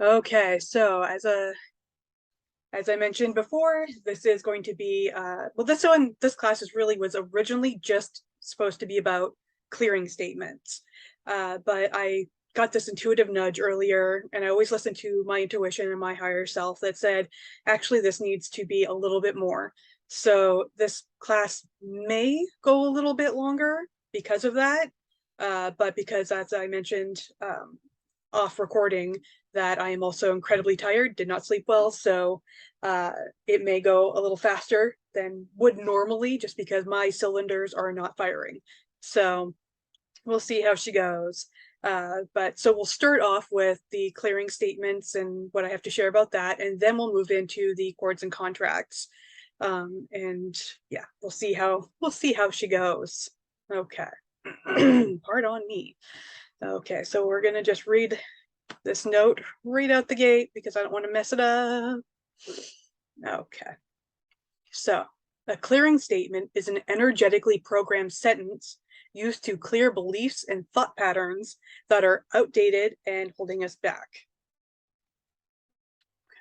Okay, so as I mentioned before, this is going to be well, this class was originally just supposed to be about clearing statements, but I got this intuitive nudge earlier, and I always listen to my intuition and my higher self that said, actually, this needs to be a little bit more. So this class may go a little bit longer because of that, but because, as I mentioned off recording, that I am also incredibly tired, did not sleep well, so it may go a little faster than would normally just because my cylinders are not firing. So we'll see how she goes. But so we'll start off with the clearing statements and what I have to share about that, and then we'll move into the chords and contracts. And yeah, we'll see how she goes. Okay. Pardon me. Okay, so we're gonna just read this note right out the gate because I don't want to mess it up. Okay. So, a clearing statement is an energetically programmed sentence used to clear beliefs and thought patterns that are outdated and holding us back.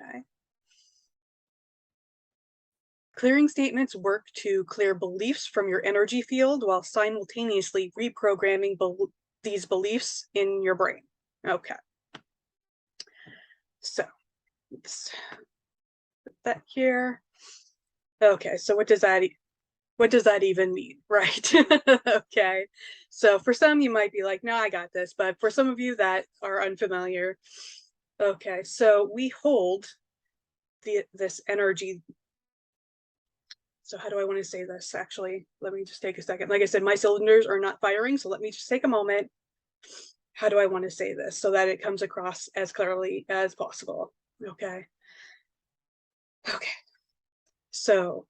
Okay. Clearing statements work to clear beliefs from your energy field while simultaneously reprogramming these beliefs in your brain. Okay. So, let's put that here. Okay, so what does that even mean, right? Okay, so for some you might be like, no, I got this, but for some of you that are unfamiliar, okay, so we hold this energy. So how do I want to say this? Actually, let me just take a second. Like I said, my cylinders are not firing, so let me just take a moment. How do I want to say this so that it comes across as clearly as possible? Okay. Okay. So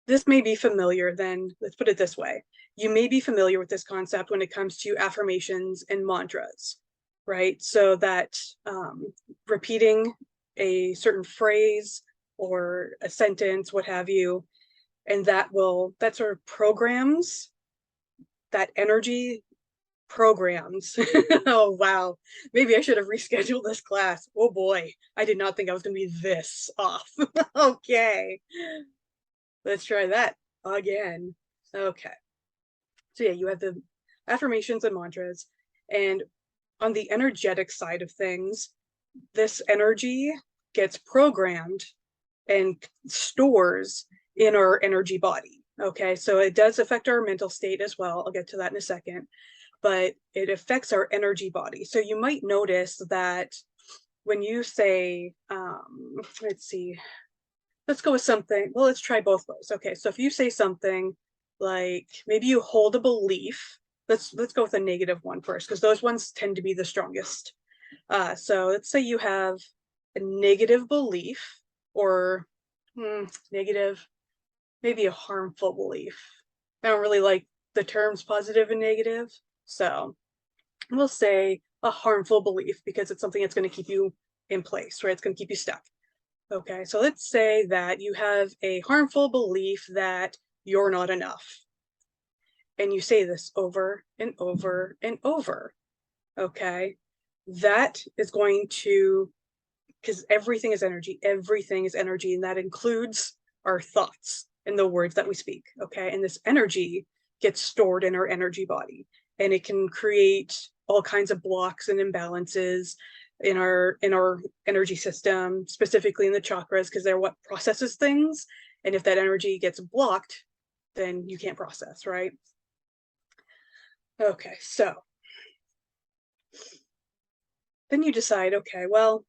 this may be familiar, then let's put it this way. You may be familiar with this concept when it comes to affirmations and mantras, right? So that repeating a certain phrase or a sentence, what have you, and that sort of programs that energy programs. Oh, wow. Maybe I should have rescheduled this class. Oh boy, I did not think I was going to be this off. Okay. Let's try that again. Okay. So yeah, you have the affirmations and mantras. And on the energetic side of things, this energy gets programmed and stores in our energy body. Okay, so it does affect our mental state as well. I'll get to that in a second, but it affects our energy body. So you might notice that when you say, let's see, let's go with something. Well, let's try both ways. Okay, so if you say something like maybe you hold a belief, let's go with a negative one first because those ones tend to be the strongest. So let's say you have a negative belief or negative, maybe a harmful belief. I don't really like the terms positive and negative, so we'll say a harmful belief because it's something that's going to keep you in place, right? It's going to keep you stuck. Okay, so let's say that you have a harmful belief that you're not enough. And you say this over and over and over. Okay, that is going to, because everything is energy, and that includes our thoughts and the words that we speak. Okay, and this energy gets stored in our energy body, and it can create all kinds of blocks and imbalances in our energy system, specifically in the chakras, because they're what processes things. And if that energy gets blocked, then you can't process, right? Okay, so then you decide, okay, well,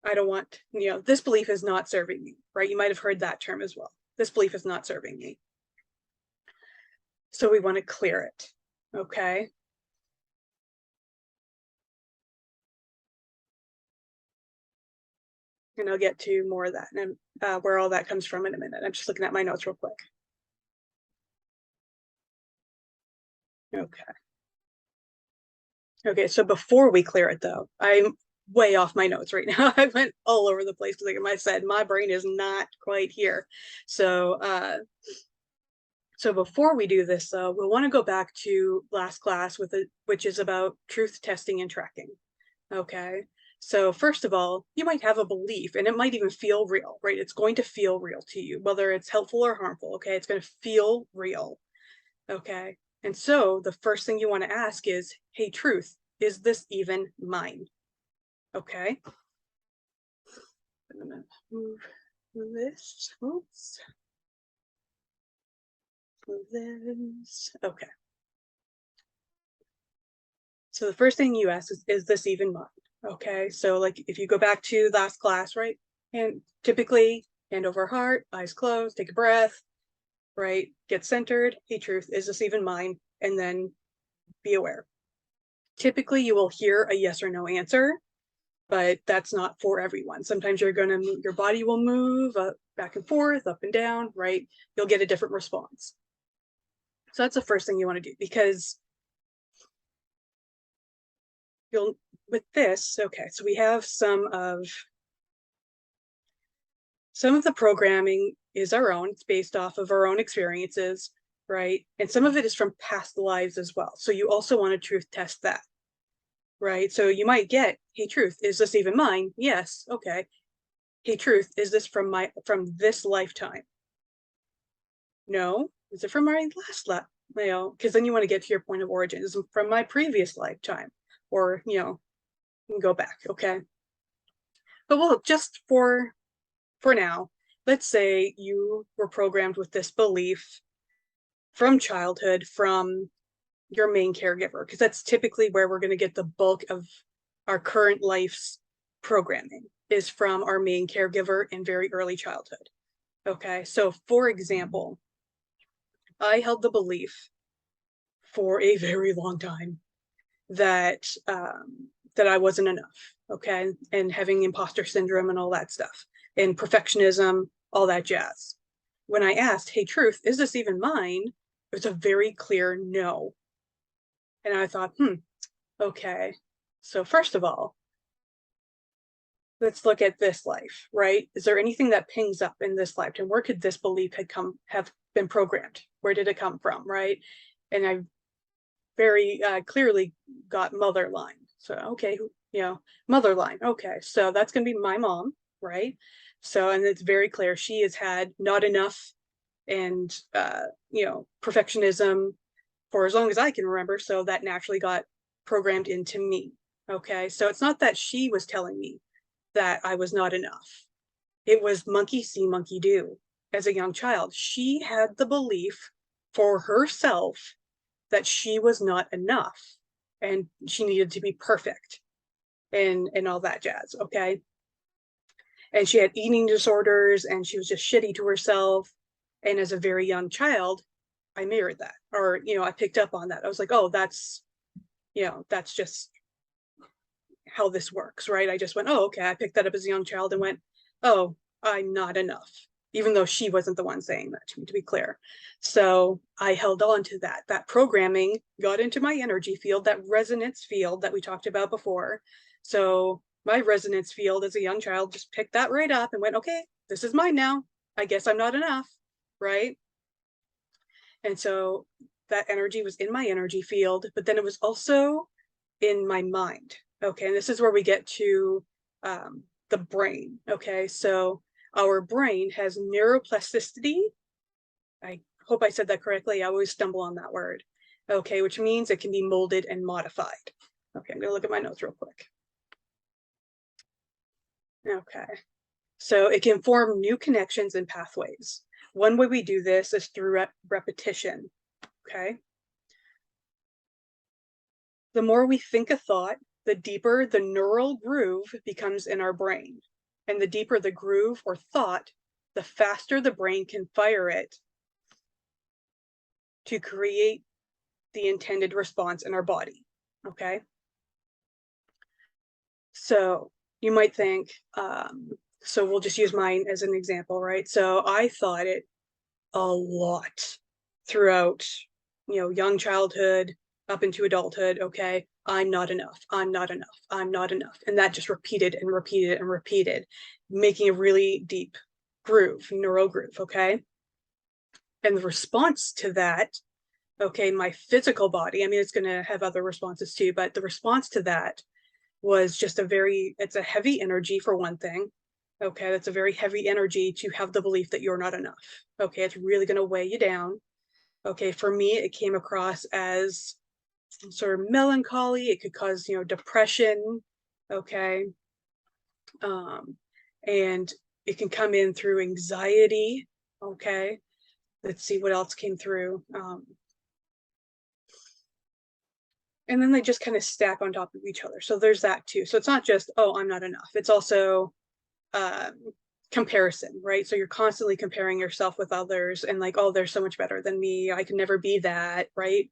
I don't want, this belief is not serving me, right? You might have heard that term as well. This belief is not serving me. So we want to clear it, okay? And I'll get to more of that and where all that comes from in a minute. I'm just looking at my notes real quick. Okay. Okay, so before we clear it though, I'm way off my notes right now. I went all over the place because like I said, my brain is not quite here. So so before we do this though, we'll want to go back to last class which is about truth testing and tracking. Okay. So first of all, you might have a belief and it might even feel real, right? It's going to feel real to you, whether it's helpful or harmful. Okay. It's going to feel real. Okay. And so the first thing you want to ask is, hey, truth, is this even mine? Okay. I'm going to move this. Oops. Move this. Okay. So the first thing you ask is this even mine? Okay. So like if you go back to last class, right? And typically hand over heart, eyes closed, take a breath, right? Get centered. Hey, truth, is this even mine? And then be aware. Typically you will hear a yes or no answer, but that's not for everyone. Sometimes you're going to move, your body will move back and forth, up and down, right? You'll get a different response. So that's the first thing you want to do, because you'll, with this, okay, so we have some of the programming is our own. It's based off of our own experiences, right? And some of it is from past lives as well. So you also want to truth test that, right? So you might get, hey, truth, is this even mine? Yes. Okay. Hey, truth, is this from this lifetime? No. Is it from my last life? You know, because then you want to get to your point of origin. Is it from my previous lifetime? Or, you know, you can go back. Okay. But well, just for now, let's say you were programmed with this belief from childhood, from your main caregiver, because that's typically where we're going to get the bulk of our current life's programming, is from our main caregiver in very early childhood. Okay, so for example, I held the belief for a very long time that that I wasn't enough. Okay, and having imposter syndrome and all that stuff, and perfectionism, all that jazz. When I asked, hey, truth, is this even mine? It was a very clear no. And I thought, okay. So first of all, let's look at this life, right? Is there anything that pings up in this lifetime? Where could this belief have been programmed? Where did it come from, right? And I very clearly got mother line. So, okay, you know, mother line. Okay, so that's going to be my mom, right? So, and it's very clear she has had not enough and, you know, perfectionism for as long as I can remember. So that naturally got programmed into me. Okay, so it's not that she was telling me that I was not enough. It was monkey see, monkey do. As a young child, she had the belief for herself that she was not enough and she needed to be perfect and all that jazz. Okay. And she had eating disorders and she was just shitty to herself. And as a very young child, I mirrored that, or, you know, I picked up on that. I was like, oh, that's, you know, that's just how this works, right? I just went, oh, okay. I picked that up as a young child and went, oh, I'm not enough, even though she wasn't the one saying that to me, to be clear. So I held on to that. That programming got into my energy field, that resonance field that we talked about before. So my resonance field as a young child just picked that right up and went, okay, this is mine now. I guess I'm not enough, right? And so that energy was in my energy field, but then it was also in my mind. Okay, and this is where we get to the brain. Okay, so our brain has neuroplasticity. I hope I said that correctly. I always stumble on that word. Okay, which means it can be molded and modified. Okay, I'm gonna look at my notes real quick. Okay, so it can form new connections and pathways. One way we do this is through repetition. Okay, the more we think a thought, the deeper the neural groove becomes in our brain. And the deeper the groove or thought, the faster the brain can fire it to create the intended response in our body. Okay. So you might think, so we'll just use mine as an example, right? So I thought it a lot throughout, you know, young childhood up into adulthood. Okay, I'm not enough, I'm not enough, I'm not enough. And that just repeated and repeated and repeated, making a really deep groove, neural groove. Okay. And the response to that, okay, my physical body, I mean, it's going to have other responses too, but the response to that was just it's a heavy energy for one thing. Okay, that's a very heavy energy to have the belief that you're not enough. Okay, it's really going to weigh you down. Okay, for me, it came across as sort of melancholy. It could cause, depression. Okay, and it can come in through anxiety. Okay, let's see what else came through. And then they just kind of stack on top of each other. So there's that too. So it's not just, oh, I'm not enough. It's also comparison, right? So you're constantly comparing yourself with others and like, oh, they're so much better than me. I can never be that, right?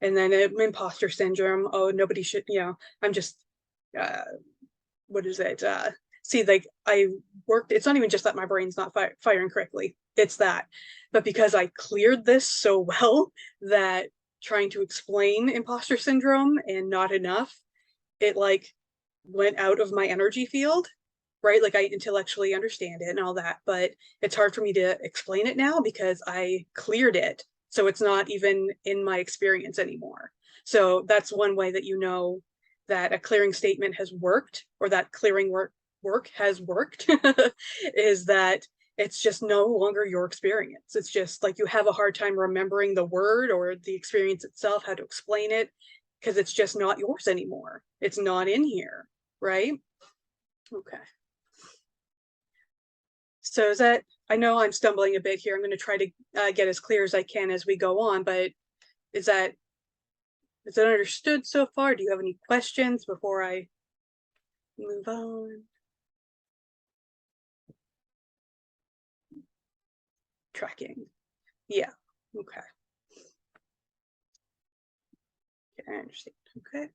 And then imposter syndrome. Oh, nobody should, I'm just, what is it? See, like I worked, it's not even just that my brain's not firing correctly. It's that. But because I cleared this so well that trying to explain imposter syndrome and not enough, it like went out of my energy field, right? Like I intellectually understand it and all that, but it's hard for me to explain it now because I cleared it. So it's not even in my experience anymore. So that's one way that you know that a clearing statement has worked, or that clearing work has worked, is that it's just no longer your experience. It's just like you have a hard time remembering the word or the experience itself, how to explain it, because it's just not yours anymore. It's not in here, right? Okay. So is that, I know I'm stumbling a bit here. I'm going to try to get as clear as I can as we go on, but is that understood so far? Do you have any questions before I move on? Tracking. Yeah. Okay. I understand. Okay.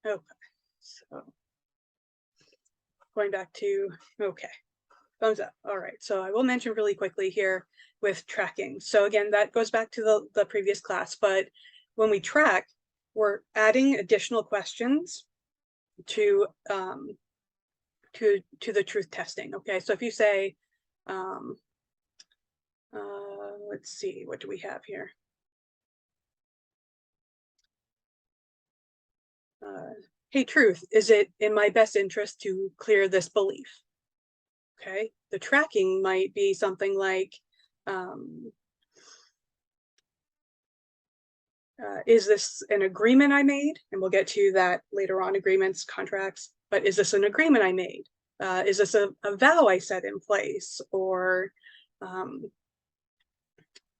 Okay. So going back to, okay. Thumbs up. All right. So I will mention really quickly here with tracking. So again, that goes back to the previous class, but when we track, we're adding additional questions to the truth testing. Okay. So if you say, let's see, what do we have here? Hey, truth, is it in my best interest to clear this belief? Okay. The tracking might be something like, is this an agreement I made? And we'll get to that later on, agreements, contracts, but is this an agreement I made? Is this a vow I set in place? Or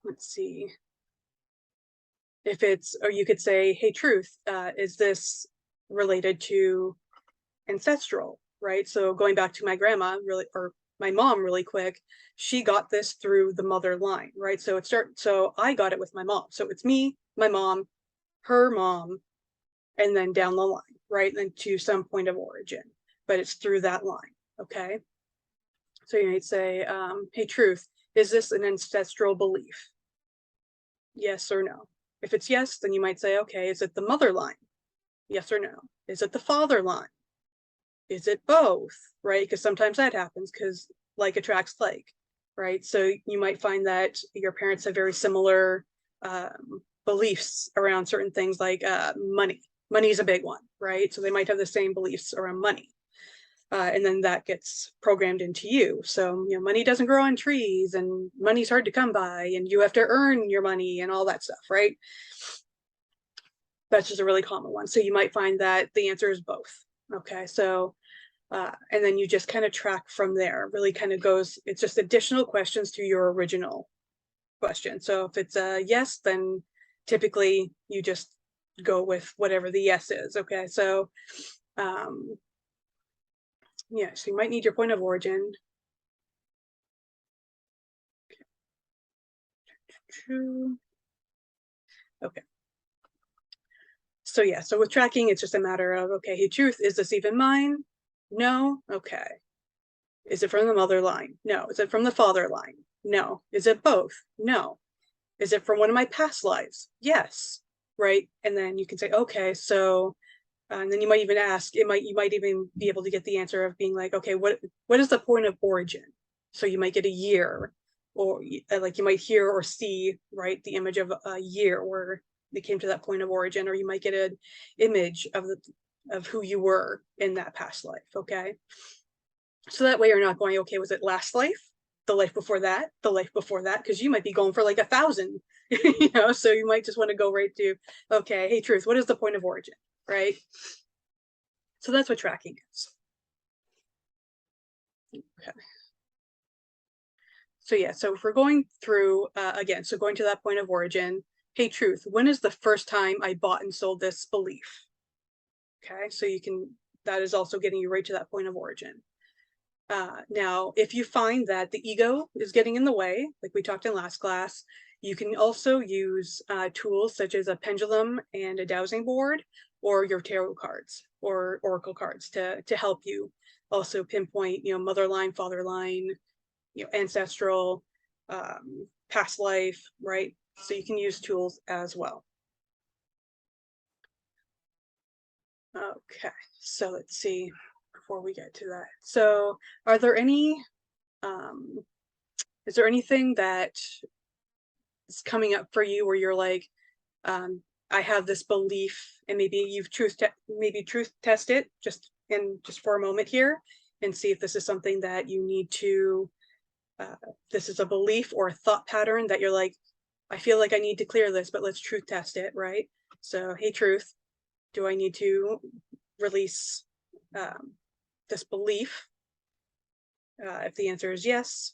let's see, if it's, or you could say, hey, truth, is this related to ancestral, right? So going back to my grandma, really, or my mom really quick, she got this through the mother line, right? So so I got it with my mom. So it's me, my mom, her mom, and then down the line, right? And then to some point of origin, but it's through that line, okay? So you might say, hey, truth, is this an ancestral belief? Yes or no? If it's yes, then you might say, okay, is it the mother line? Yes or no? Is it the father line? Is it both, right? Because sometimes that happens because like attracts like, right? So you might find that your parents have very similar beliefs around certain things like money. Money is a big one, right? So they might have the same beliefs around money. And then that gets programmed into you. So, money doesn't grow on trees and money's hard to come by and you have to earn your money and all that stuff, right? That's just a really common one. So you might find that the answer is both. Okay, so and then you just kind of track from there. Really kind of goes, it's just additional questions to your original question. So if it's a yes, then typically you just go with whatever the yes is. Okay, so yeah, so you might need your point of origin. True. Okay. So yeah, so with tracking, it's just a matter of, okay, hey, truth, is this even mine? No. Okay. Is it from the mother line? No. Is it from the father line? No. Is it both? No. Is it from one of my past lives? Yes. Right. And then you can say, okay, so, and then you might even ask, you might even be able to get the answer of being like, okay, what is the point of origin? So you might get a year, or like you might hear or see, right, the image of a year where they came to that point of origin, or you might get an image of who you were in that past life, okay? So that way you're not going, okay, was it last life, the life before that, the life before that? Because you might be going for like 1,000, you know, so you might just want to go right to, okay, hey, truth, what is the point of origin, right? So that's what tracking is. Okay. So yeah, so if we're going through, again, so going to that point of origin, hey, truth, when is the first time I bought and sold this belief? Okay, so you can, that is also getting you right to that point of origin. Now, if you find that the ego is getting in the way, like we talked in last class, you can also use tools such as a pendulum and a dowsing board, or your tarot cards or oracle cards to help you also pinpoint, you know, mother line, father line, you know, ancestral, past life, right? So you can use tools as well. Okay, so let's see, before we get to that. So are there any, is there anything that is coming up for you where you're like, I have this belief, and maybe you've truth test it just for a moment here and see if this is something that you need to, this is a belief or a thought pattern that you're like, I feel like I need to clear this, but let's truth test it, right? So, hey, truth, do I need to release this belief? If the answer is yes,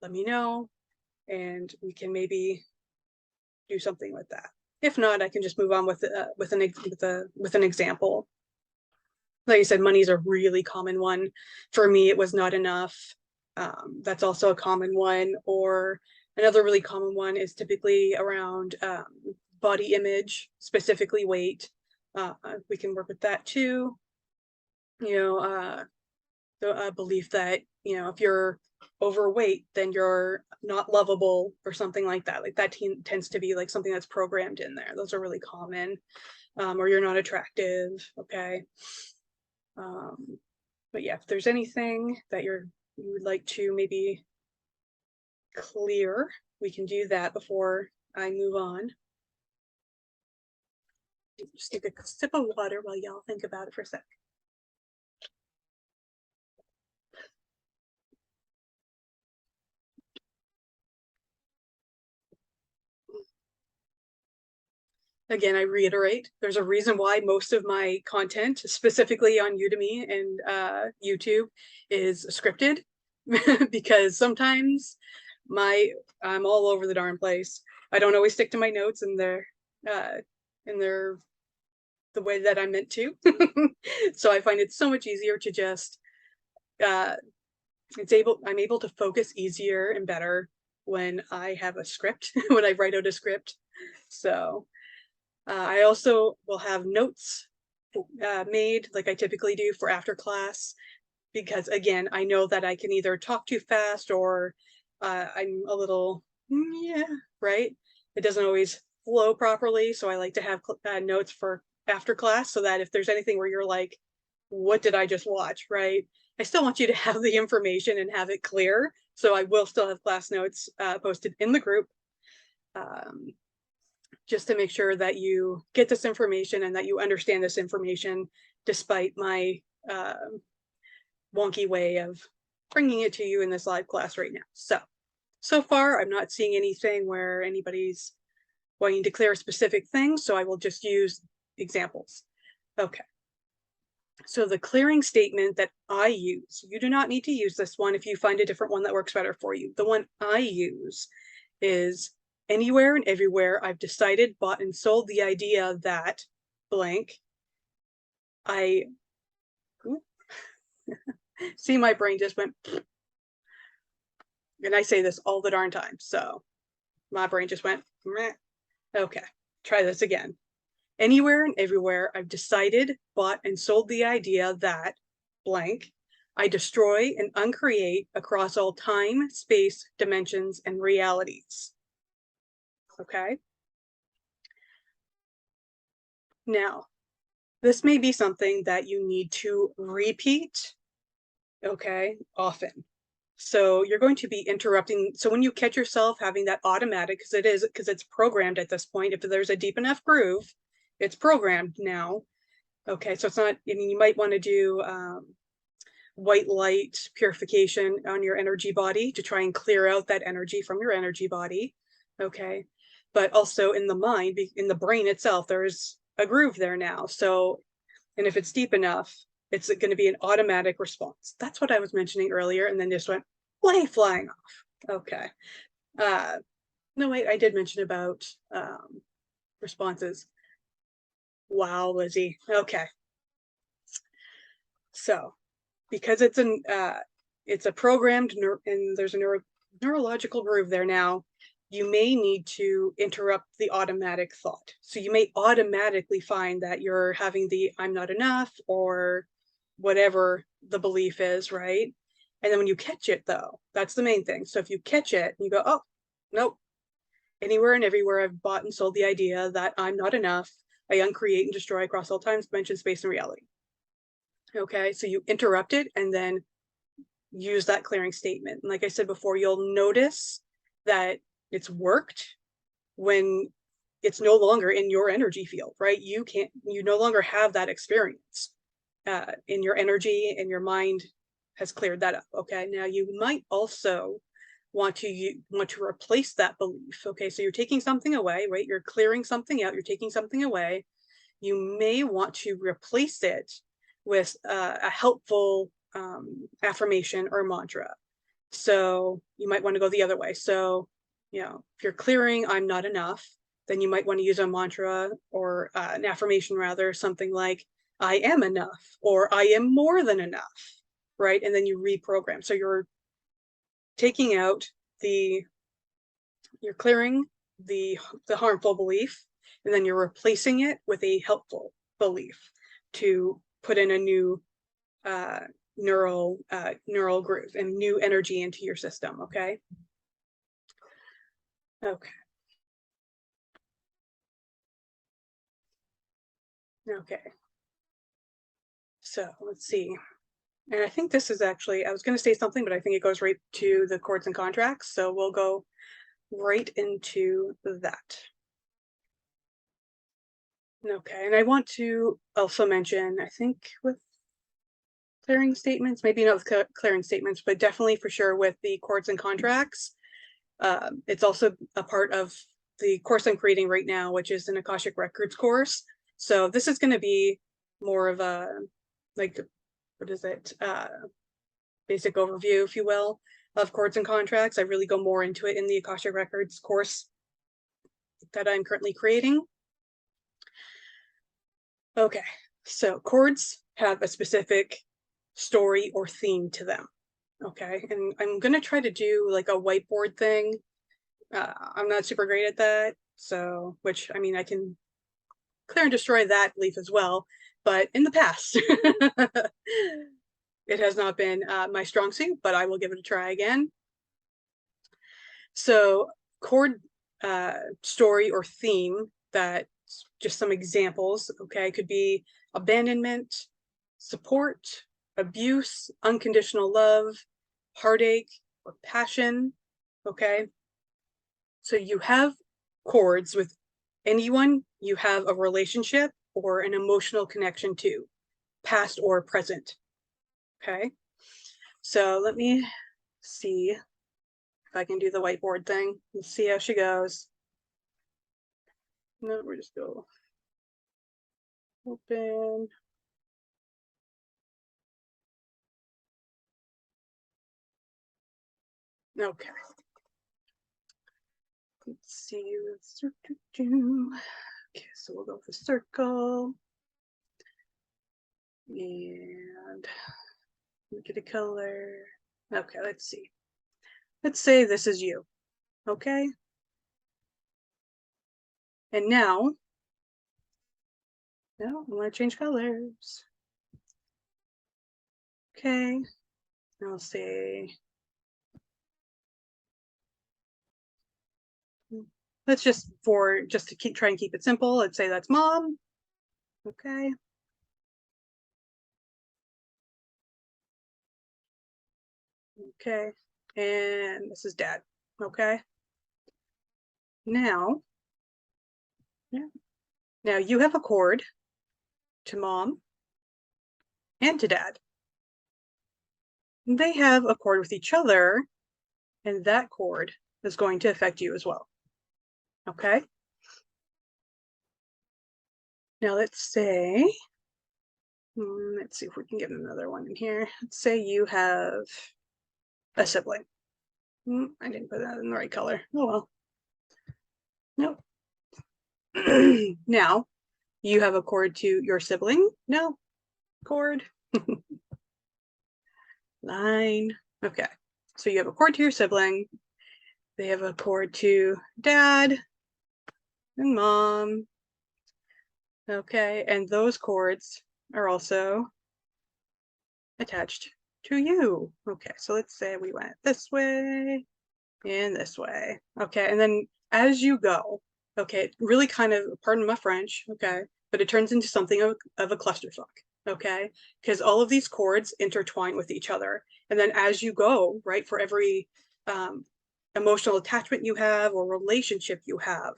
let me know, and we can maybe do something with that. If not, I can just move on with an example. Like I said, money is a really common one. For me, it was not enough. That's also a common one. Or another really common one is typically around body image, specifically weight. We can work with that too. You know, the belief that, you know, if you're overweight, then you're not lovable or something like that. Like that tends to be like something that's programmed in there. Those are really common. Or you're not attractive, okay? But yeah, if there's anything that you would like to maybe clear, we can do that before I move on. Just take a sip of water while y'all think about it for a sec. Again, I reiterate, there's a reason why most of my content, specifically on Udemy and YouTube, is scripted, because sometimes I'm all over the darn place. I don't always stick to my notes, and they're the way that I'm meant to. So I find it so much easier to just I'm able to focus easier and better when I have a script, when I write out a script. So I also will have notes made, like I typically do for after class, because again, I know that I can either talk too fast, or I'm a little, yeah, right? It doesn't always flow properly. So I like to have notes for after class, so that if there's anything where you're like, what did I just watch, right? I still want you to have the information and have it clear. So I will still have class notes posted in the group, just to make sure that you get this information and that you understand this information, despite my wonky way of bringing it to you in this live class right now. So far, I'm not seeing anything where anybody's wanting to clear a specific thing, so I will just use examples. Okay. So the clearing statement that I use, you do not need to use this one if you find a different one that works better for you. The one I use is, anywhere and everywhere I've decided, bought, and sold the idea that blank, I see, my brain just went, and I say this all the darn time, so my brain just went, meh. Okay, try this again. Anywhere and everywhere I've decided, bought, and sold the idea that blank, I destroy and uncreate across all time, space, dimensions, and realities. Okay? Now, this may be something that you need to repeat, okay, often. So you're going to be interrupting. So when you catch yourself having that automatic, because it's programmed at this point, if there's a deep enough groove, it's programmed now. Okay, so it's not, I mean, you might want to do white light purification on your energy body to try and clear out that energy from your energy body. Okay, but also in the mind, in the brain itself, there's a groove there now. So, and if it's deep enough, it's going to be an automatic response. That's what I was mentioning earlier, and then just went flying off. Okay. No, wait, I did mention about responses. Wow, Lizzie. Okay. So, because it's a programmed and there's a neurological groove there now, you may need to interrupt the automatic thought. So you may automatically find that you're having the I'm not enough or whatever the belief is, right? And then when you catch it, though, that's the main thing. So if you catch it, you go, oh, nope. Anywhere and everywhere I've bought and sold the idea that I'm not enough. I uncreate and destroy across all times, dimension, space, and reality. Okay, so you interrupt it and then use that clearing statement. And like I said before, you'll notice that it's worked when it's no longer in your energy field, right? You no longer have that experience in your energy, and your mind has cleared that up. Okay, now you might also want to replace that belief. Okay, so you're taking something away, right? You're clearing something out, you're taking something away. You may want to replace it with a helpful affirmation or mantra. So you might want to go the other way. So, if you're clearing I'm not enough, then you might want to use a mantra or an affirmation, rather, something like I am enough or I am more than enough, right? And then you reprogram. So you're taking out you're clearing the harmful belief, and then you're replacing it with a helpful belief to put in a new neural groove and new energy into your system. Okay. So let's see. And I think this is actually, I was going to say something, but I think it goes right to the chords and contracts. So we'll go right into that. Okay, and I want to also mention, I think with clearing statements, maybe not with clearing statements, but definitely for sure with the chords and contracts. It's also a part of the course I'm creating right now, which is an Akashic Records course. So this is going to be more of a, like, what is it? Basic overview, if you will, of chords and contracts. I really go more into it in the Akashic Records course that I'm currently creating. Okay, so chords have a specific story or theme to them. Okay, and I'm gonna try to do like a whiteboard thing. I'm not super great at that, so, which, I mean, I can clear and destroy that belief as well, but in the past, it has not been my strong suit, but I will give it a try again. So chord story or theme, that just some examples, okay, could be abandonment, support, abuse, unconditional love, heartache, or passion. Okay, so you have chords with anyone you have a relationship or an emotional connection to, past or present. Okay, so let me see if I can do the whiteboard thing. Let's see how she goes. No, we're just go open. Okay. Let's see. Okay, so we'll go for circle. And get a color. Okay, let's see. Let's say this is you. Okay. And now, no, I want to change colors. Okay. I'll say, let's just to try and keep it simple, let's say that's mom. Okay. Okay. and this is dad. Okay. Now, yeah. Now you have a cord to mom and to dad. They have a cord with each other, and that cord is going to affect you as well. Okay. Now let's say, let's see if we can get another one in here. Let's say you have a sibling. I didn't put that in the right color. Oh well. Nope. Now you have a cord to your sibling. No, cord. Line. Okay. So you have a cord to your sibling. They have a cord to dad and mom. Okay. And those cords are also attached to you. Okay. So let's say we went this way and this way. Okay. And then as you go, okay, really kind of, pardon my French, okay, but it turns into something of a clusterfuck. Okay. Because all of these cords intertwine with each other. And then as you go, right, for every emotional attachment you have or relationship you have,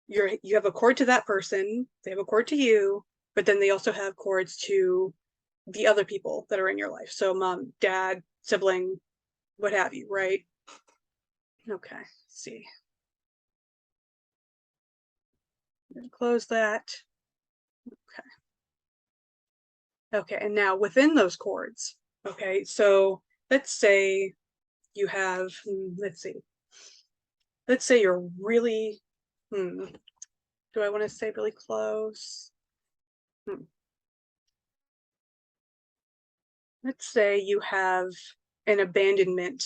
you have a cord to that person, they have a cord to you, but then they also have cords to the other people that are in your life. So mom, dad, sibling, what have you, right? Okay, let's see. I'm gonna close that. Okay. Okay, and now within those cords, okay, so let's say you have, let's say you're really, do I want to say really close? Let's say you have an abandonment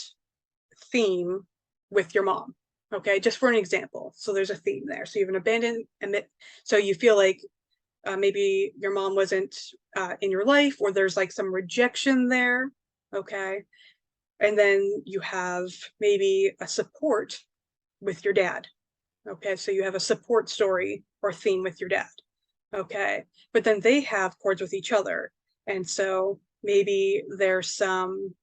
theme with your mom. Okay, just for an example. So there's a theme there. So you have an abandonment. So you feel like maybe your mom wasn't in your life, or there's like some rejection there. Okay. And then you have maybe a support with your dad. Okay. So you have a support story or theme with your dad. Okay. But then they have cords with each other. And so maybe there's some,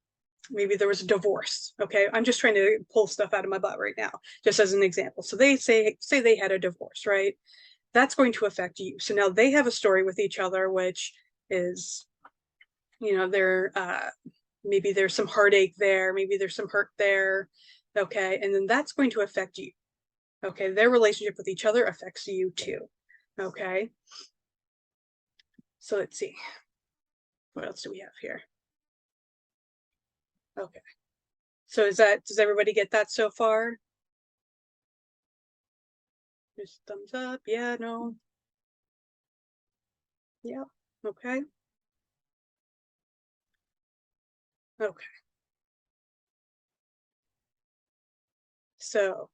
maybe there was a divorce. Okay. I'm just trying to pull stuff out of my butt right now, just as an example. So they say they had a divorce, right? That's going to affect you. So now they have a story with each other, which is, they're, maybe there's some heartache there, maybe there's some hurt there. Okay. And then that's going to affect you. Okay. Their relationship with each other affects you too. Okay. So let's see. What else do we have here? Okay. So does everybody get that so far? Just thumbs up. Yeah, no. Yeah. Okay. Okay. So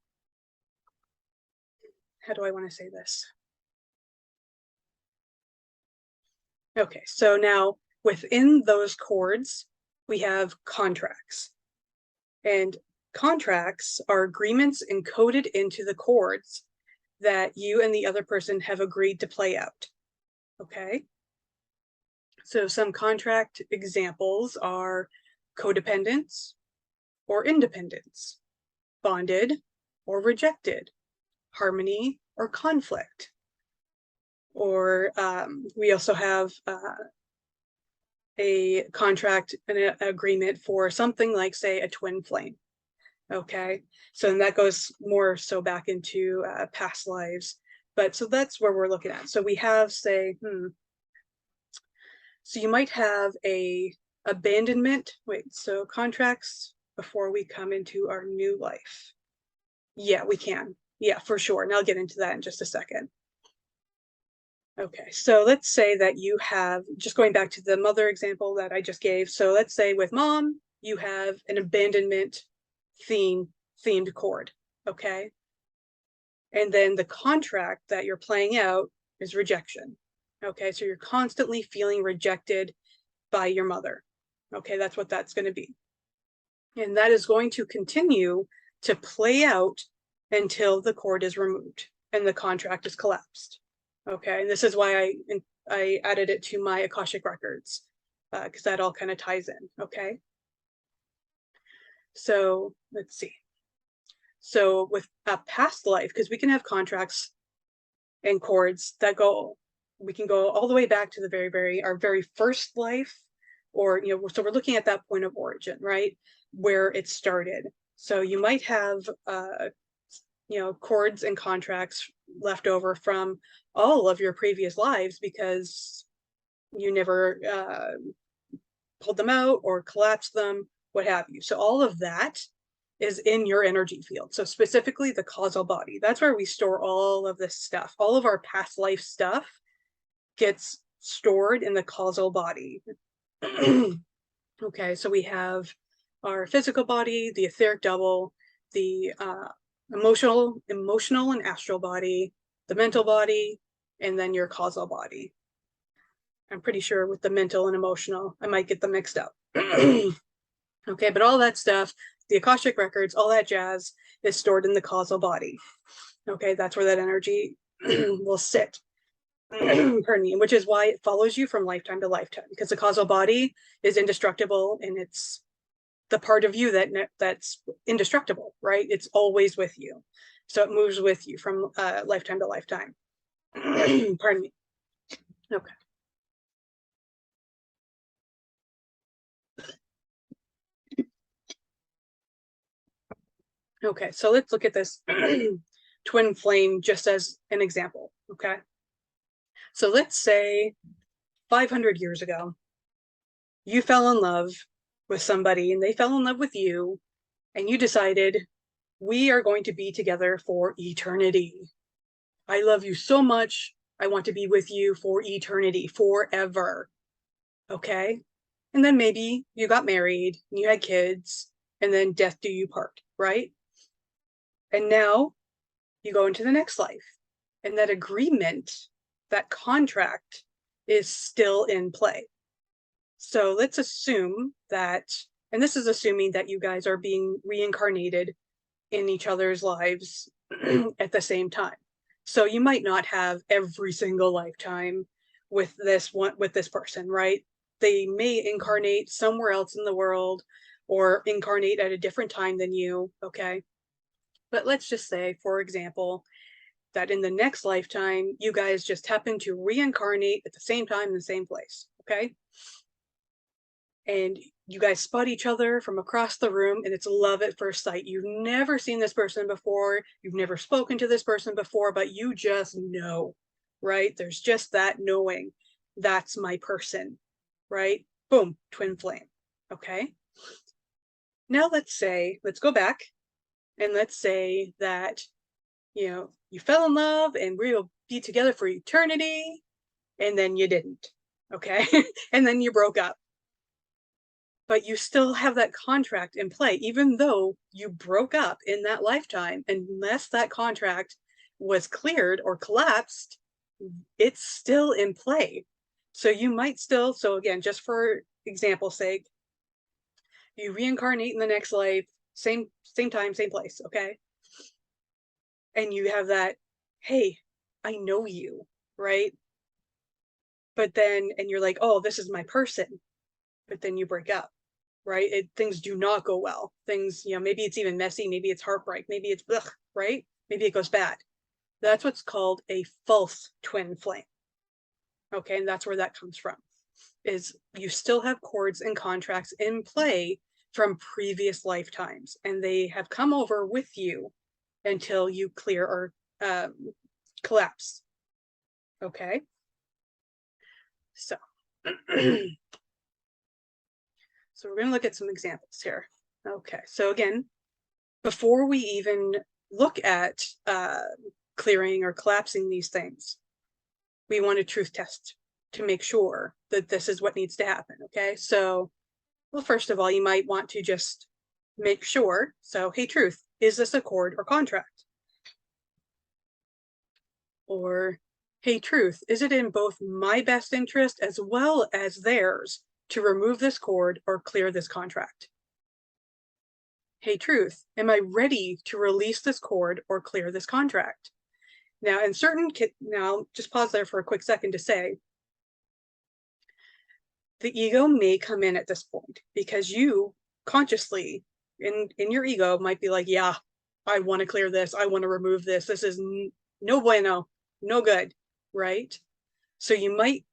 how do I want to say this? Okay. So now within those cords, we have contracts. And contracts are agreements encoded into the cords that you and the other person have agreed to play out. Okay. So some contract examples are codependence or independence, bonded or rejected, harmony or conflict. Or we also have a contract and an agreement for something like, say, a twin flame. Okay, so and that goes more so back into past lives. But so that's where we're looking at. So we have, say, so you might have a abandonment. Wait, so contracts before we come into our new life. Yeah, we can. Yeah, for sure. And I'll get into that in just a second. Okay, so let's say that you have, just going back to the mother example that I just gave. So let's say with mom, you have an abandonment themed cord. Okay. And then the contract that you're playing out is rejection. Okay. So you're constantly feeling rejected by your mother. Okay. That's what that's going to be. And that is going to continue to play out until the cord is removed and the contract is collapsed. Okay. And this is why I added it to my Akashic records, because that all kind of ties in. Okay. So let's see. So with a past life, because we can have contracts and cords that we can go all the way back to the our very first life, or, so we're looking at that point of origin, right? Where it started. So you might have, cords and contracts left over from all of your previous lives because you never pulled them out or collapsed them, what have you. So all of that is in your energy field. So specifically the causal body. That's where we store all of this stuff. All of our past life stuff gets stored in the causal body. Okay, so we have our physical body, the etheric double, the emotional and astral body, the mental body, and then your causal body. I'm pretty sure with the mental and emotional, I might get them mixed up. Okay, but all that stuff, the Akashic records, all that jazz is stored in the causal body. Okay, that's where that energy will sit. Pardon me, which is why it follows you from lifetime to lifetime, because the causal body is indestructible, and it's the part of you that's indestructible, right? It's always with you. So it moves with you from lifetime to lifetime. Pardon me. Okay. Okay, so let's look at this twin flame just as an example, okay? So let's say 500 years ago, you fell in love with somebody and they fell in love with you, and you decided, we are going to be together for eternity. I love you so much. I want to be with you for eternity, forever. Okay? And then maybe you got married, and you had kids, and then death do you part, right? And now you go into the next life, and that agreement, that contract is still in play. So let's assume that, and this is assuming that you guys are being reincarnated in each other's lives at the same time. So you might not have every single lifetime with this person, right? They may incarnate somewhere else in the world or incarnate at a different time than you, okay? But let's just say, for example, that in the next lifetime, you guys just happen to reincarnate at the same time in the same place, okay? And you guys spot each other from across the room, and it's love at first sight. You've never seen this person before. You've never spoken to this person before, but you just know, right? There's just that knowing. That's my person, right? Boom, twin flame. Okay. Now let's go back, and let's say that, you fell in love and we'll be together for eternity, and then you didn't. Okay. And then you broke up. But you still have that contract in play, even though you broke up in that lifetime. Unless that contract was cleared or collapsed, it's still in play. So you might still, so again, just for example's sake, you reincarnate in the next life, same time, same place, okay? And you have that, hey, I know you, right? But then, and you're like, oh, this is my person. But then you break up, right? Things do not go well. Things, maybe it's even messy, maybe it's heartbreak, maybe it's ugh, right? Maybe it goes bad. That's what's called a false twin flame. Okay, and that's where that comes from, is you still have cords and contracts in play from previous lifetimes, and they have come over with you until you clear or collapse. Okay, so so we're going to look at some examples here. Okay, so again, before we even look at clearing or collapsing these things, we want a truth test to make sure that this is what needs to happen, okay? So, well, first of all, you might want to just make sure. So, hey, truth, is this a cord or contract? Or, hey, truth, is it in both my best interest as well as theirs to remove this cord or clear this contract? Hey, truth, am I ready to release this cord or clear this contract? Now, now just pause there for a quick second to say, the ego may come in at this point because you consciously in your ego might be like, yeah, I want to clear this. I want to remove this. This is no bueno, no good, right? So you might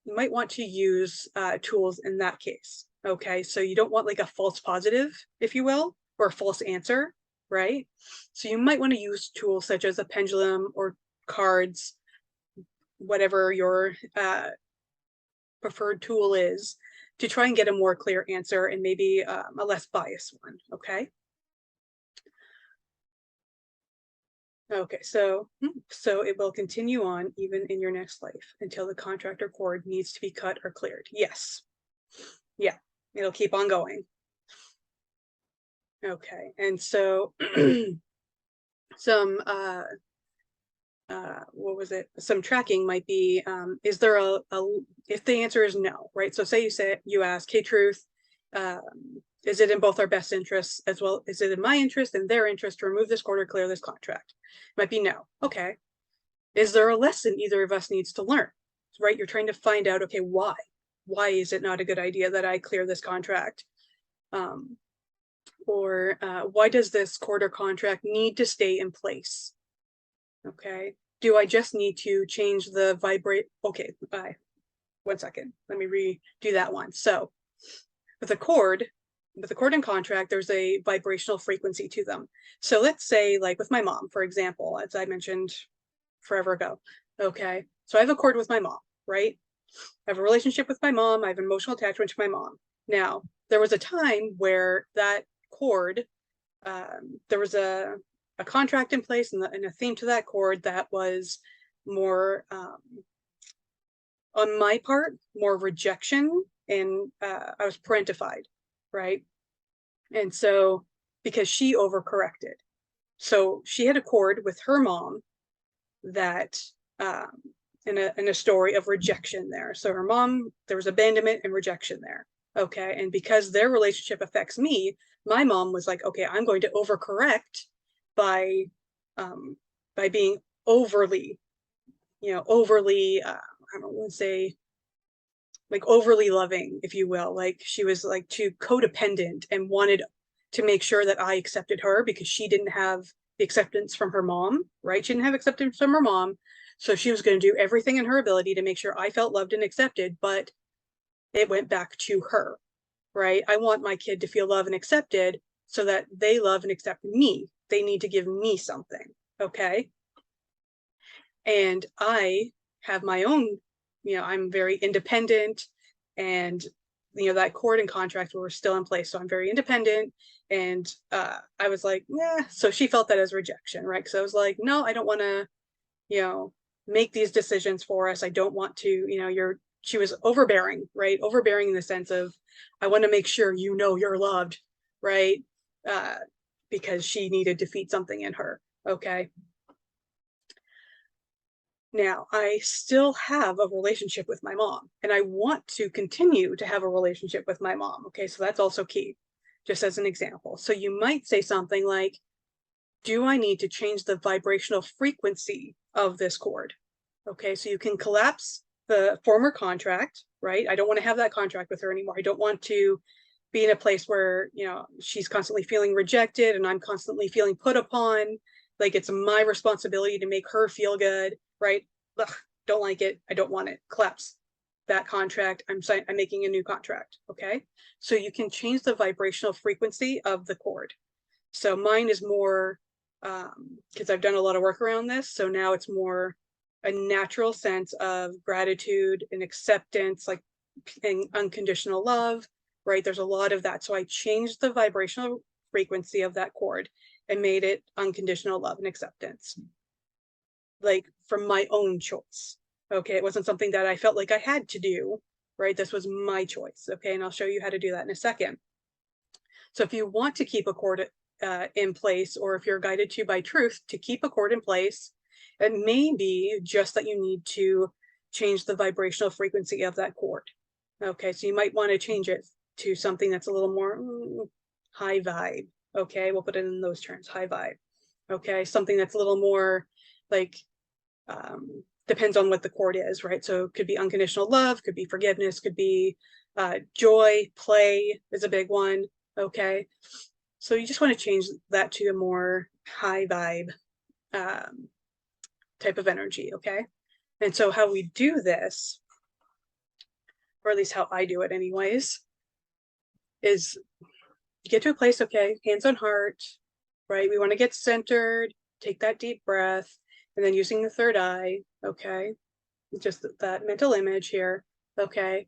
want to use tools in that case. Okay, so you don't want like a false positive, if you will, or a false answer, right? So you might want to use tools such as a pendulum or cards, whatever your preferred tool is, to try and get a more clear answer and maybe a less biased one, okay? Okay, so it will continue on even in your next life until the contract or cord needs to be cut or cleared. Yes. Yeah, it'll keep on going. Okay, and so some what was it? Some tracking might be, is there a if the answer is no, right? So say you ask, hey, truth, is it in both our best interests as well? Is it in my interest and their interest to remove this cord or clear this contract? Might be no. Okay. Is there a lesson either of us needs to learn? Right? You're trying to find out, okay, why? Why is it not a good idea that I clear this contract? Or why does this cord or contract need to stay in place? Okay. Do I just need to change the vibrate? Okay, bye. 1 second. Let me redo that one. So with a cord and contract, there's a vibrational frequency to them. So let's say like with my mom, for example, as I mentioned forever ago. Okay. So I have a cord with my mom, right? I have a relationship with my mom. I have an emotional attachment to my mom. Now, there was a time where that cord, there was a contract in place and a theme to that cord that was more, on my part, more rejection, and I was parentified, right? And so, because she overcorrected. So she had a cord with her mom that, in a story of rejection there. So her mom, there was abandonment and rejection there. Okay. And because their relationship affects me, my mom was like, okay, I'm going to overcorrect by being overly, I don't want to say like overly loving, if you will. Like she was like too codependent and wanted to make sure that I accepted her because she didn't have the acceptance from her mom, right? She didn't have acceptance from her mom. So she was going to do everything in her ability to make sure I felt loved and accepted, but it went back to her, right? I want my kid to feel loved and accepted so that they love and accept me. They need to give me something, okay? And I have my own, I'm very independent, and that cord and contract were still in place. So I'm very independent. And I was like, yeah. So she felt that as rejection, right? Because I was like, no, I don't want to, make these decisions for us. I don't want to, she was overbearing, right? Overbearing in the sense of, I want to make sure you're loved, right? Because she needed to feed something in her. Okay. Now, I still have a relationship with my mom, and I want to continue to have a relationship with my mom. Okay, so that's also key, just as an example. So you might say something like, do I need to change the vibrational frequency of this cord? Okay, so you can collapse the former contract, right? I don't want to have that contract with her anymore. I don't want to be in a place where, she's constantly feeling rejected and I'm constantly feeling put upon. Like it's my responsibility to make her feel good, right? Ugh, don't like it. I don't want it. Collapse that contract. I'm making a new contract. Okay. So you can change the vibrational frequency of the cord. So mine is more, because I've done a lot of work around this. So now it's more a natural sense of gratitude and acceptance, like and unconditional love, right? There's a lot of that. So I changed the vibrational frequency of that cord and made it unconditional love and acceptance, like from my own choice. Okay, it wasn't something that I felt like I had to do, right? This was my choice. Okay, and I'll show you how to do that in a second. So if you want to keep a cord in place, or if you're guided to by truth to keep a cord in place, it may be just that you need to change the vibrational frequency of that cord. Okay, so you might want to change it to something that's a little more high vibe. Okay, we'll put it in those terms, high vibe. Okay, something that's a little more like, depends on what the cord is, right? So it could be unconditional love, could be forgiveness, could be joy, play is a big one. Okay, So you just want to change that to a more high vibe type of energy, okay? And so how we do this, or at least how I do it anyways, is get to a place, okay, hands on heart, right? We want to get centered, take that deep breath, and then using the third eye, okay? Just that mental image here, okay?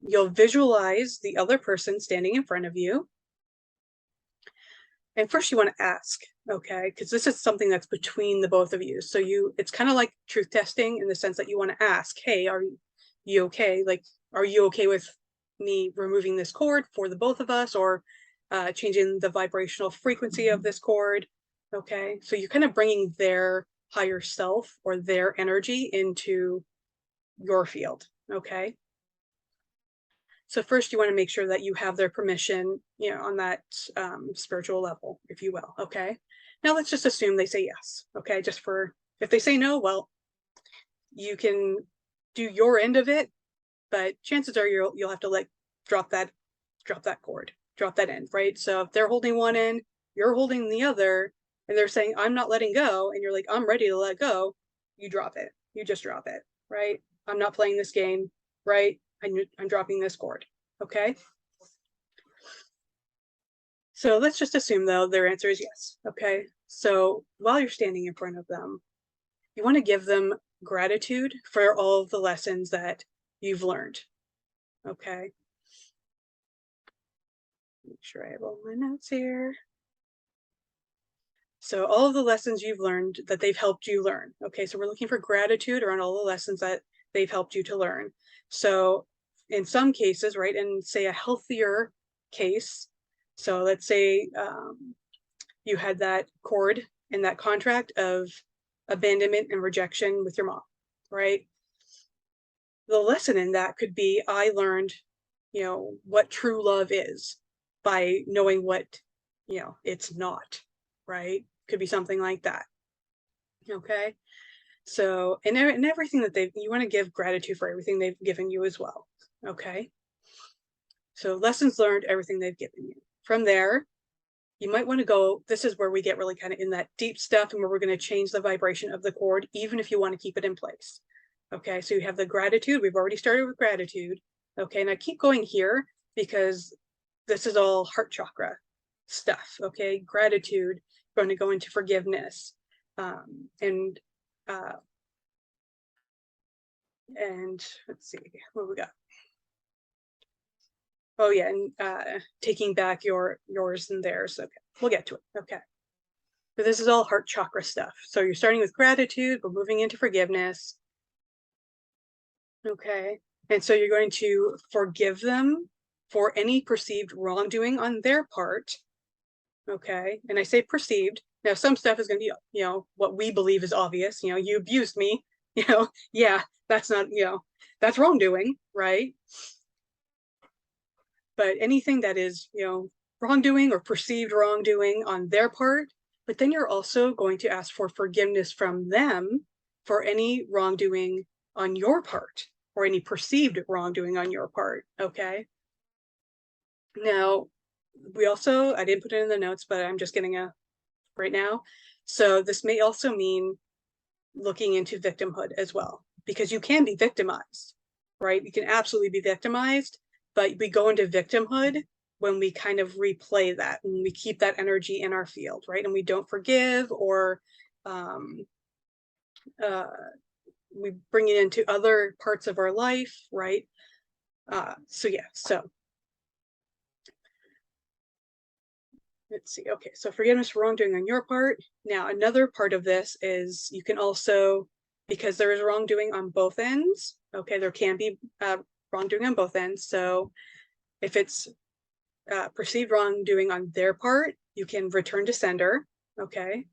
You'll visualize the other person standing in front of you. And first you want to ask, okay? Because this is something that's between the both of you. So it's kind of like truth testing in the sense that you want to ask, hey, are you okay? Like, are you okay with me removing this cord for the both of us, or changing the vibrational frequency of this cord? Okay, so you're kind of bringing their higher self or their energy into your field, okay? So first you want to make sure that you have their permission, on that spiritual level, if you will, okay? Now let's just assume they say yes, okay? If they say no, well, you can do your end of it, but chances are you'll have to drop that cord, drop that end, right? So if they're holding one end, you're holding the other, and they're saying, I'm not letting go, and you're like, I'm ready to let go, you drop it. You just drop it, right? I'm not playing this game, right? I'm dropping this cord, okay? So let's just assume, though, their answer is yes, okay? So while you're standing in front of them, you want to give them gratitude for all of the lessons that you've learned, okay? Make sure I have all my notes here. So all of the lessons you've learned that they've helped you learn. Okay, so we're looking for gratitude around all the lessons that they've helped you to learn. So in some cases, right, and say a healthier case, so let's say you had that cord in that contract of abandonment and rejection with your mom, right? The lesson in that could be, I learned, what true love is by knowing what, it's not, right? Could be something like that. Okay. So, and everything that you want to give gratitude for everything they've given you as well. Okay. So lessons learned, everything they've given you. From there, you might want to go, this is where we get really kind of in that deep stuff, and where we're going to change the vibration of the cord, even if you want to keep it in place. Okay. So you have the gratitude. We've already started with gratitude. Okay. And I keep going here because this is all heart chakra stuff. Okay. Gratitude, going to go into forgiveness, and let's see what we got. Oh yeah, and taking back yours and theirs. Okay, we'll get to it. Okay, but this is all heart chakra stuff. So you're starting with gratitude, we're moving into forgiveness. Okay, and so you're going to forgive them for any perceived wrongdoing on their part. Okay, and I say perceived. Now some stuff is going to be, what we believe is obvious. You abused me. Yeah, that's not, that's wrongdoing, right? But anything that is, wrongdoing or perceived wrongdoing on their part, but then you're also going to ask for forgiveness from them for any wrongdoing on your part, or any perceived wrongdoing on your part, okay? Now, I didn't put it in the notes, but I'm just getting right now. So this may also mean looking into victimhood as well, because you can be victimized, right? You can absolutely be victimized, but we go into victimhood when we kind of replay that, and we keep that energy in our field, right? And we don't forgive, or we bring it into other parts of our life, right? So let's see. Okay, so forgiveness for wrongdoing on your part. Now, another part of this is you can also, because there is wrongdoing on both ends, okay, there can be wrongdoing on both ends. So if it's perceived wrongdoing on their part, you can return to sender, okay?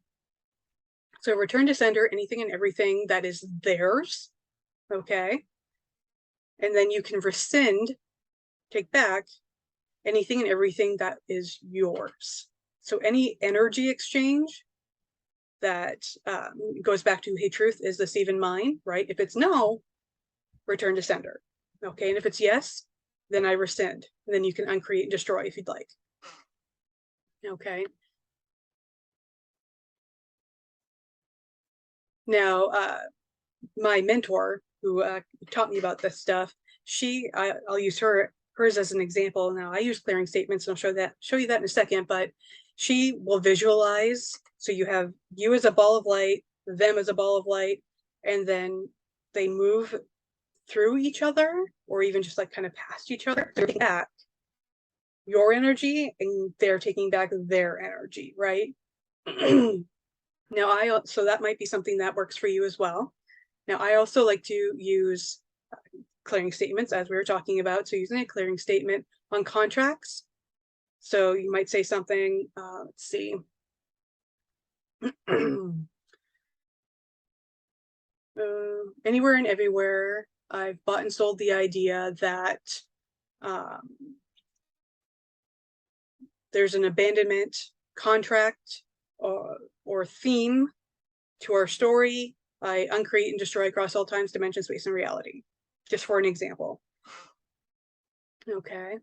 So return to sender anything and everything that is theirs, okay? And then you can rescind, take back anything and everything that is yours. So any energy exchange that goes back to, hey, truth, is this even mine, right? If it's no, return to sender, okay? And if it's yes, then I rescind. And then you can uncreate and destroy if you'd like. Okay. Now, my mentor who taught me about this stuff, I'll use hers as an example. Now I use clearing statements, and I'll show you that in a second, but she will visualize. So you have you as a ball of light, them as a ball of light, and then they move through each other, or even just like kind of past each other. They're taking back your energy, and they're taking back their energy, right? Now, so that might be something that works for you as well. Now, I also like to use clearing statements, as we were talking about. So using a clearing statement on contracts. So you might say something, let's see. Anywhere and everywhere, I've bought and sold the idea that there's an abandonment contract or theme to our story. I uncreate and destroy across all times, dimension, space, and reality, just for an example. Okay.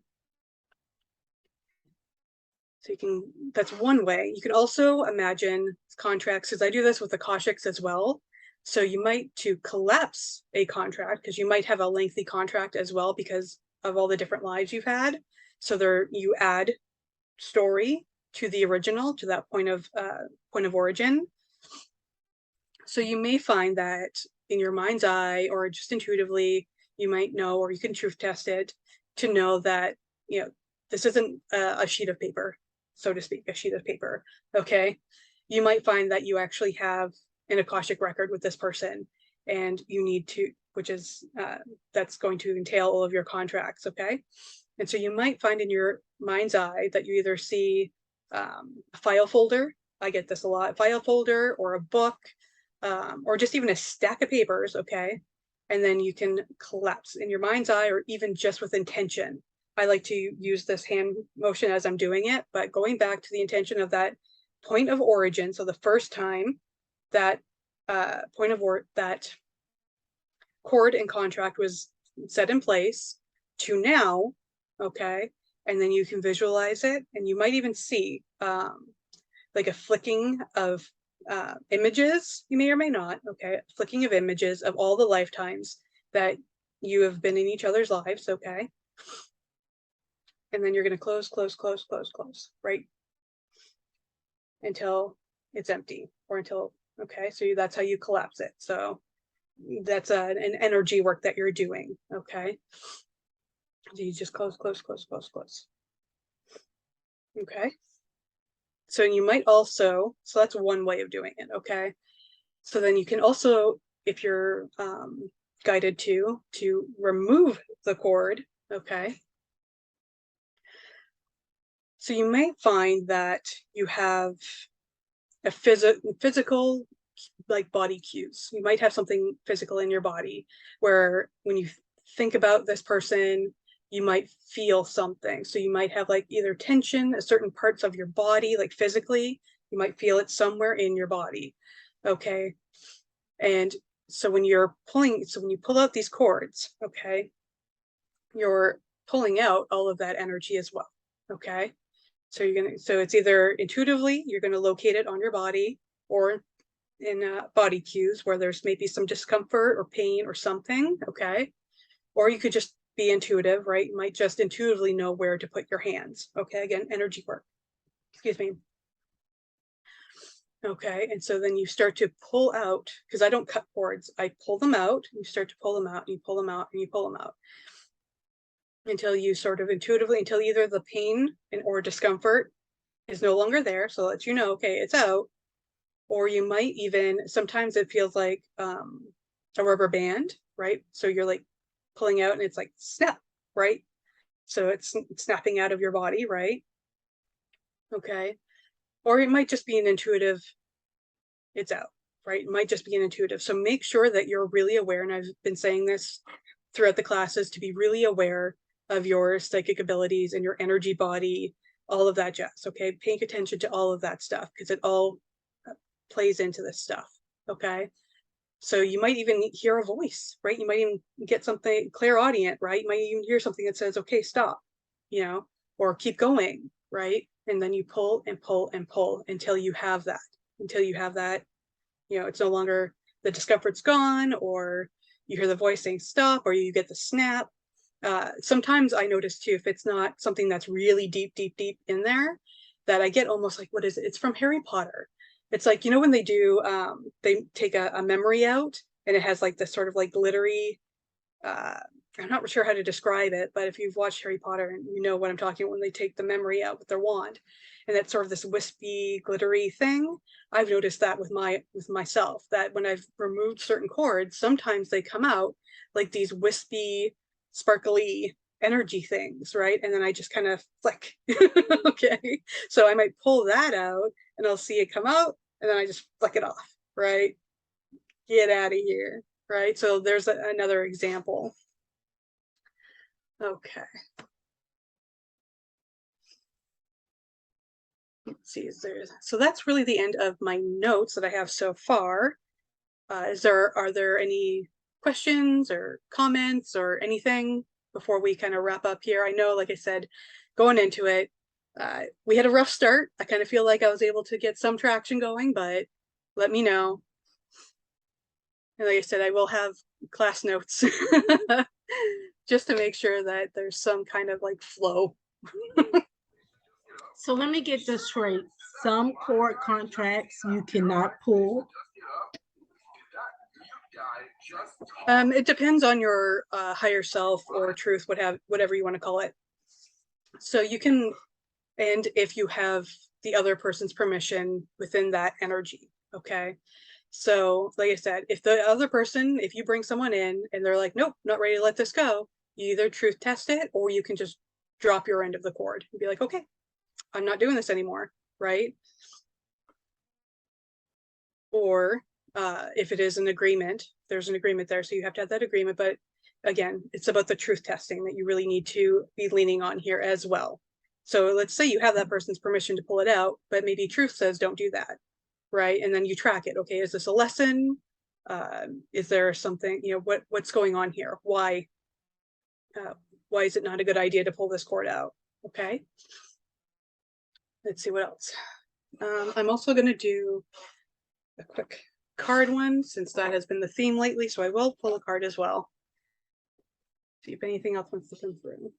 So you can, that's one way. You can also imagine contracts, because I do this with Akashics as well. So you might, to collapse a contract, because you might have a lengthy contract as well because of all the different lives you've had. So there, you add story to the original, to that point of origin. So you may find that in your mind's eye, or just intuitively, you might know, or you can truth test it to know that, you know, this isn't a sheet of paper, so to speak, a sheet of paper. Okay. You might find that you actually have an Akashic record with this person, and you need to, which is, that's going to entail all of your contracts. Okay. And so you might find in your mind's eye that you either see a file folder. I get this a lot, file folder, or a book, or just even a stack of papers. Okay. And then you can collapse in your mind's eye, or even just with intention. I like to use this hand motion as I'm doing it, but going back to the intention of that point of origin. So the first time that that cord and contract was set in place to now, okay, and then you can visualize it, and you might even see like a flicking of images, you may or may not, okay, flicking of images of all the lifetimes that you have been in each other's lives, okay, and then you're going to close, right, until it's empty, or until, okay, so that's how you collapse it. So that's an energy work that you're doing, okay. So you just close. Okay. So you might also, so that's one way of doing it, okay. So then you can also, if you're guided to remove the cord, okay. So you might find that you have a physical, like body cues. You might have something physical in your body where when you think about this person, you might feel something. So you might have like either tension at certain parts of your body, like physically, you might feel it somewhere in your body. Okay. And so when you're pulling, so when you pull out these cords, okay, you're pulling out all of that energy as well. Okay. So so it's either intuitively, you're going to locate it on your body, or in body cues where there's maybe some discomfort or pain or something. Okay. Or you could just be intuitive, right? You might just intuitively know where to put your hands. Okay. Again, energy work. Excuse me. Okay. And so then you start to pull out, because I don't cut cords, I pull them out. You start to pull them out, and you pull them out, and you pull them out until you sort of intuitively, until either the pain or discomfort is no longer there. So that you know, okay, it's out. Or you might even, sometimes it feels like a rubber band, right? So you're like pulling out, and it's like snap, right? So it's snapping out of your body, right? Okay. Or it might just be an intuitive, it's out, right? It might just be an intuitive. So make sure that you're really aware. And I've been saying this throughout the classes, to be really aware of your psychic abilities and your energy body, all of that jazz. Okay. Paying attention to all of that stuff, because it all plays into this stuff. Okay. So you might even hear a voice, right? You might even get something clairaudient, right? You might even hear something that says, okay, stop, you know, or keep going, right? and then you pull and pull and pull until you have that, it's no longer, the discomfort's gone, or you hear the voice saying stop, or you get the snap. Sometimes I notice too, if it's not something that's really deep in there, that I get almost like, what is it? It's from Harry Potter. It's like, when they do, they take a memory out, and it has like this sort of like glittery, I'm not sure how to describe it, but if you've watched Harry Potter, and you know what I'm talking about, when they take the memory out with their wand, and that's sort of this wispy, glittery thing. I've noticed that with myself, that when I've removed certain cords, sometimes they come out like these wispy, sparkly energy things, right? And then I just kind of flick. Okay, so I might pull that out, and I'll see it come out, and then I just flick it off, right? Get out of here, right? So there's another example. Okay. Let's see, so that's really the end of my notes that I have so far. Are there any questions or comments or anything before we kind of wrap up here? I know, like I said, going into it, we had a rough start. I kind of feel like I was able to get some traction going, but let me know. And like I said, I will have class notes just to make sure that there's some kind of like flow. So let me get this straight. Some cord contracts you cannot pull. It depends on your higher self or truth, whatever you want to call it. So you can, and if you have the other person's permission within that energy, okay? So like I said, if the other person, if you bring someone in and they're like, nope, not ready to let this go, you either truth test it, or you can just drop your end of the cord and be like, okay, I'm not doing this anymore, right? Or if it is an agreement, there's an agreement there, so you have to have that agreement. But again, it's about the truth testing that you really need to be leaning on here as well. So let's say you have that person's permission to pull it out, but maybe truth says don't do that, right? And then you track it. Okay, is this a lesson? Is there something, what's going on here? Why is it not a good idea to pull this cord out? Okay, let's see what else. I'm also going to do a quick card one, since that has been the theme lately, so I will pull a card as well. See if anything else wants to come through.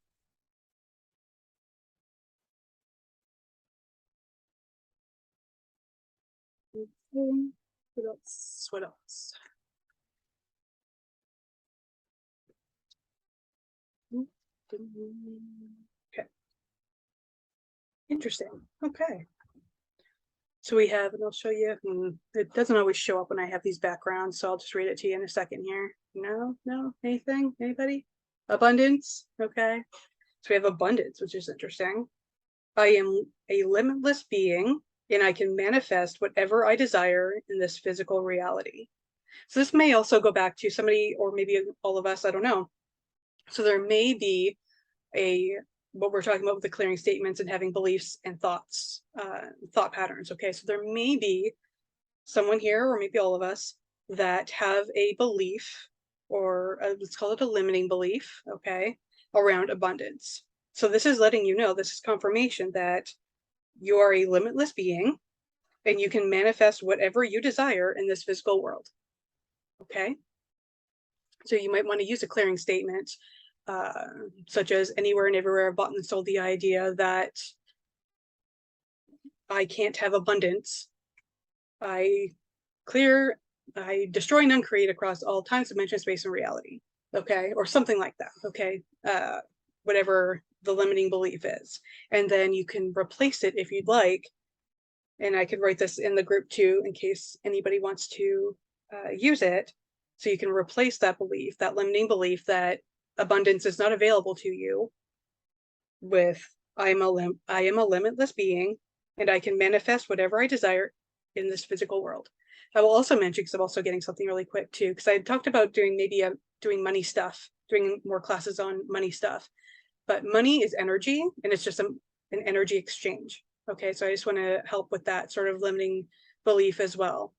What else? What else? Okay. Interesting. Okay. So we have, and I'll show you, it doesn't always show up when I have these backgrounds, so I'll just read it to you in a second here. No, anything? Anybody? Abundance. Okay. So we have abundance, which is interesting. I am a limitless being, and I can manifest whatever I desire in this physical reality. So this may also go back to somebody, or maybe all of us, I don't know. So there may be what we're talking about with the clearing statements and having beliefs and thoughts, thought patterns. Okay, so there may be someone here, or maybe all of us, that have a belief, or let's call it a limiting belief, okay, around abundance. So this is letting you know, this is confirmation that you are a limitless being, and you can manifest whatever you desire in this physical world. Okay, so you might want to use a clearing statement, such as anywhere and everywhere I've bought and sold the idea that I can't have abundance. I destroy and uncreate across all times, dimensions, space, and reality. Okay, or something like that. Okay, whatever the limiting belief is. And then you can replace it if you'd like. And I could write this in the group too, in case anybody wants to use it. So you can replace that belief, that limiting belief that abundance is not available to you, with I am a limitless being, and I can manifest whatever I desire in this physical world. I will also mention, because I'm also getting something really quick too, because I talked about doing doing money stuff, doing more classes on money stuff. But money is energy, and it's just an energy exchange. Okay, so I just want to help with that sort of limiting belief as well.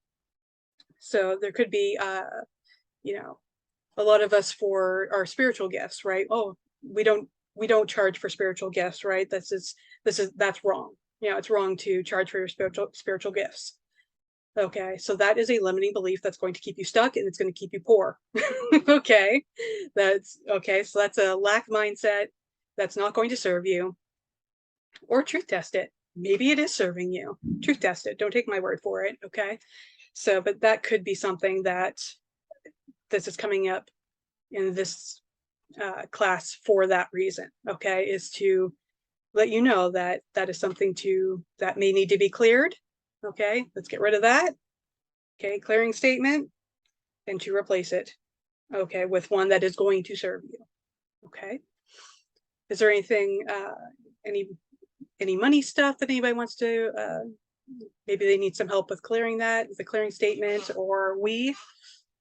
So there could be, a lot of us for our spiritual gifts, right? Oh, we don't charge for spiritual gifts, right? That's wrong. it's wrong to charge for your spiritual gifts. Okay, so that is a limiting belief that's going to keep you stuck and it's going to keep you poor. Okay, so that's a lack mindset that's not going to serve you. Or truth test it. Maybe it is serving you. Truth test it. Don't take my word for it. Okay, so but that could be something that this is coming up in this class for that reason. Okay, is to let you know that that is something that may need to be cleared. Okay, let's get rid of that. Okay, clearing statement, and to replace it, okay, with one that is going to serve you. Okay, is there anything, any money stuff that anybody wants to, maybe they need some help with clearing that, the clearing statement, or we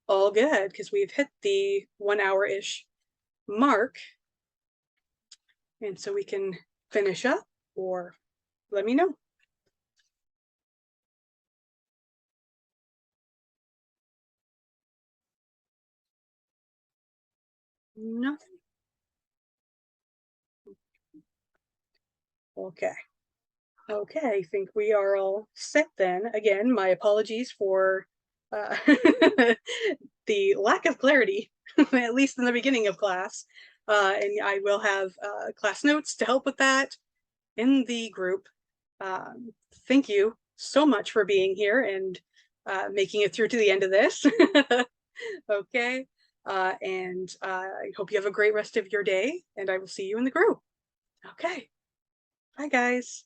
all good because we've hit the 1 hour-ish mark, and so we can finish up, or let me know. Nothing. Okay. Okay, I think we are all set then. Again, my apologies for the lack of clarity, at least in the beginning of class. And I will have class notes to help with that in the group. Thank you so much for being here and making it through to the end of this. Okay, and I hope you have a great rest of your day, and I will see you in the group. Okay, bye guys.